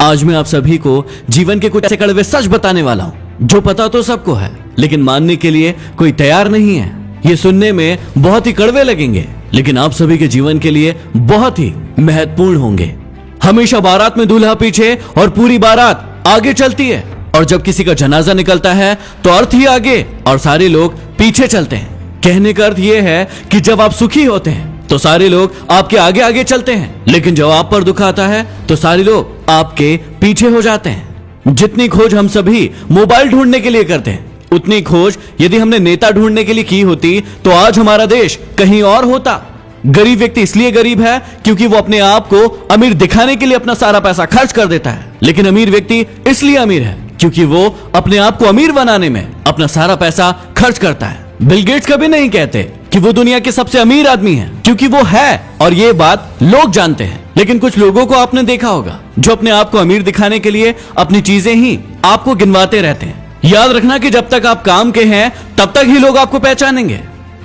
आज मैं आप सभी को जीवन के कुछ ऐसे कड़वे सच बताने वाला हूँ जो पता तो सबको है, लेकिन मानने के लिए कोई तैयार नहीं है। ये सुनने में बहुत ही कड़वे लगेंगे, लेकिन आप सभी के जीवन के लिए बहुत ही महत्वपूर्ण होंगे। हमेशा बारात में दूल्हा पीछे और पूरी बारात आगे चलती है, और जब किसी का जनाजा निकलता है तो अर्थ ही आगे और सारे लोग पीछे चलते हैं। कहने का अर्थ यह है कि जब आप सुखी होते हैं तो सारे लोग आपके आगे आगे चलते हैं, लेकिन जब आप पर दुख आता है तो सारे लोग आपके पीछे हो जाते हैं। जितनी खोज हम सभी मोबाइल ढूंढने के लिए करते हैं, उतनी खोज यदि हमने नेता ढूंढने के लिए की होती तो आज हमारा देश कहीं और होता। गरीब व्यक्ति इसलिए गरीब है क्योंकि वो अपने आप को अमीर दिखाने के लिए अपना सारा पैसा खर्च कर देता है, लेकिन अमीर व्यक्ति इसलिए अमीर है क्योंकि वो अपने आप को अमीर बनाने में अपना सारा पैसा खर्च करता है। बिल गेट्स कभी नहीं कहते कि वो दुनिया के सबसे अमीर आदमी है, क्योंकि वो है और ये बात लोग जानते हैं। लेकिन कुछ लोगों को आपने देखा होगा जो अपने आप को अमीर दिखाने के लिए अपनी चीजें ही आपको गिनवाते रहते हैं। याद रखना कि जब तक आप काम के हैं तब तक ही लोग आपको पहचानेंगे,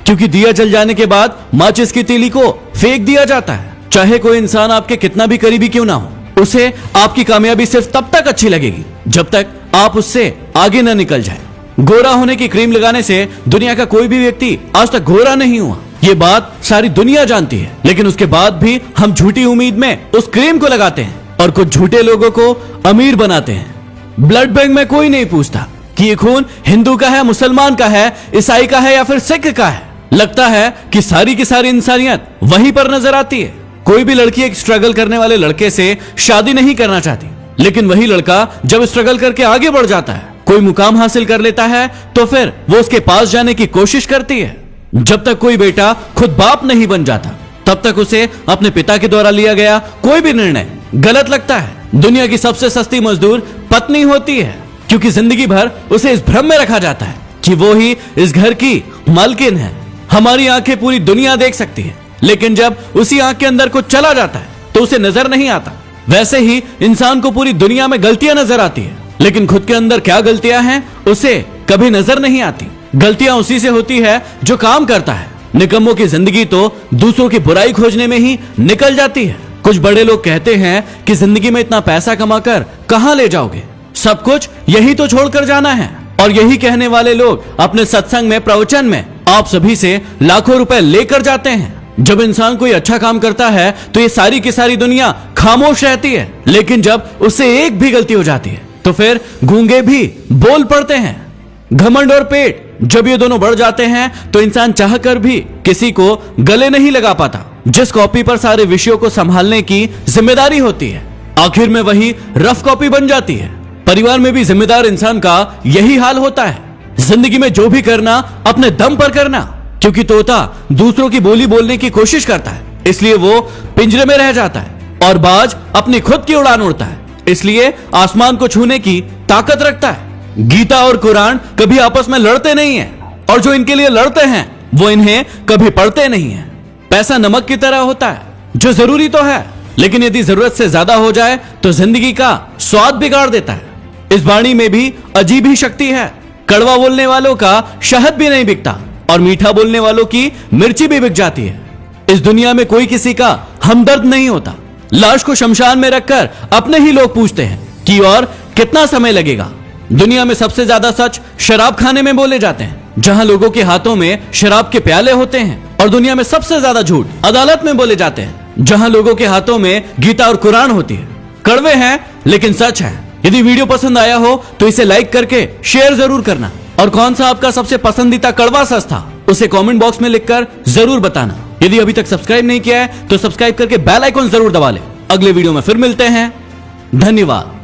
क्योंकि दिया जल जाने के बाद माचिस की तीली को फेंक दिया जाता है। चाहे कोई इंसान आपके कितना भी करीबी क्यों ना हो, उसे आपकी कामयाबी सिर्फ तब तक अच्छी लगेगी जब तक आप उससे आगे न निकल जाए। गोरा होने की क्रीम लगाने से दुनिया का कोई भी व्यक्ति आज तक गोरा नहीं हुआ, ये बात सारी दुनिया जानती है, लेकिन उसके बाद भी हम झूठी उम्मीद में उस क्रीम को लगाते हैं और कुछ झूठे लोगों को अमीर बनाते हैं। ब्लड बैंक में कोई नहीं पूछता कि ये खून हिंदू का है, मुसलमान का है, ईसाई का है या फिर सिख का है। लगता है कि सारी की सारी इंसानियत वहीं पर नजर आती है। कोई भी लड़की एक स्ट्रगल करने वाले लड़के से शादी नहीं करना चाहती, लेकिन वही लड़का जब स्ट्रगल करके आगे बढ़ जाता है, कोई मुकाम हासिल कर लेता है, तो फिर वो उसके पास जाने की कोशिश करती है। जब तक कोई बेटा खुद बाप नहीं बन जाता तब तक उसे अपने पिता के द्वारा लिया गया कोई भी निर्णय गलत लगता है। दुनिया की सबसे सस्ती मजदूर पत्नी होती है, क्योंकि जिंदगी भर उसे इस भ्रम में रखा जाता है कि वो ही इस घर की मालकिन है। हमारी आंखें पूरी दुनिया देख सकती है, लेकिन जब उसी आंख के अंदर कुछ चला जाता है तो उसे नजर नहीं आता। वैसे ही इंसान को पूरी दुनिया में गलतियां नजर आती है, लेकिन खुद के अंदर क्या गलतियां हैं उसे कभी नजर नहीं आती। गलतियां उसी से होती है जो काम करता है। निकम्मों की जिंदगी तो दूसरों की बुराई खोजने में ही निकल जाती है। कुछ बड़े लोग कहते हैं कि जिंदगी में इतना पैसा कमाकर कहां ले जाओगे, सब कुछ यही तो छोड़कर जाना है। और यही कहने वाले लोग अपने सत्संग में, प्रवचन में आप सभी से लाखों रुपए लेकर जाते हैं। जब इंसान कोई अच्छा काम करता है तो ये सारी की सारी दुनिया खामोश रहती है, लेकिन जब उससे एक भी गलती हो जाती है तो फिर गूंगे भी बोल पड़ते हैं। घमंड और पेट जब ये दोनों बढ़ जाते हैं तो इंसान चाहकर भी किसी को गले नहीं लगा पाता। जिस कॉपी पर सारे विषयों को संभालने की जिम्मेदारी होती है, आखिर में वही रफ कॉपी बन जाती है। परिवार में भी जिम्मेदार इंसान का यही हाल होता है। जिंदगी में जो भी करना अपने दम पर करना, क्योंकि तोता दूसरों की बोली बोलने की कोशिश करता है, इसलिए वो पिंजरे में रह जाता है, और बाज अपनी खुद की उड़ान उड़ता है, इसलिए आसमान को छूने की ताकत रखता है। गीता और कुरान कभी आपस में लड़ते नहीं हैं, और जो इनके लिए लड़ते हैं वो इन्हें कभी पढ़ते नहीं हैं। पैसा नमक की तरह होता है जो जरूरी तो है, लेकिन यदि जरूरत से ज्यादा हो जाए तो जिंदगी का स्वाद बिगाड़ देता है। इस वाणी में भी अजीब ही शक्ति है। कड़वा बोलने वालों का शहद भी नहीं बिकता, और मीठा बोलने वालों की मिर्ची भी बिक जाती है। इस दुनिया में कोई किसी का हमदर्द नहीं होता। लाश को शमशान में रखकर अपने ही लोग पूछते हैं कि और कितना समय लगेगा। दुनिया में सबसे ज्यादा सच शराब खाने में बोले जाते हैं, जहां लोगों के हाथों में शराब के प्याले होते हैं। और दुनिया में सबसे ज्यादा झूठ अदालत में बोले जाते हैं, जहां लोगों के हाथों में गीता और कुरान होती है। कड़वे हैं लेकिन सच है। यदि वीडियो पसंद आया हो तो इसे लाइक करके शेयर जरूर करना, और कौन सा आपका सबसे पसंदीदा कड़वा सच था उसे कमेंट बॉक्स में लिखकर जरूर बताना। यदि अभी तक सब्सक्राइब नहीं किया है तो सब्सक्राइब करके बेल आइकन जरूर दबा ले। अगले वीडियो में फिर मिलते हैं। धन्यवाद।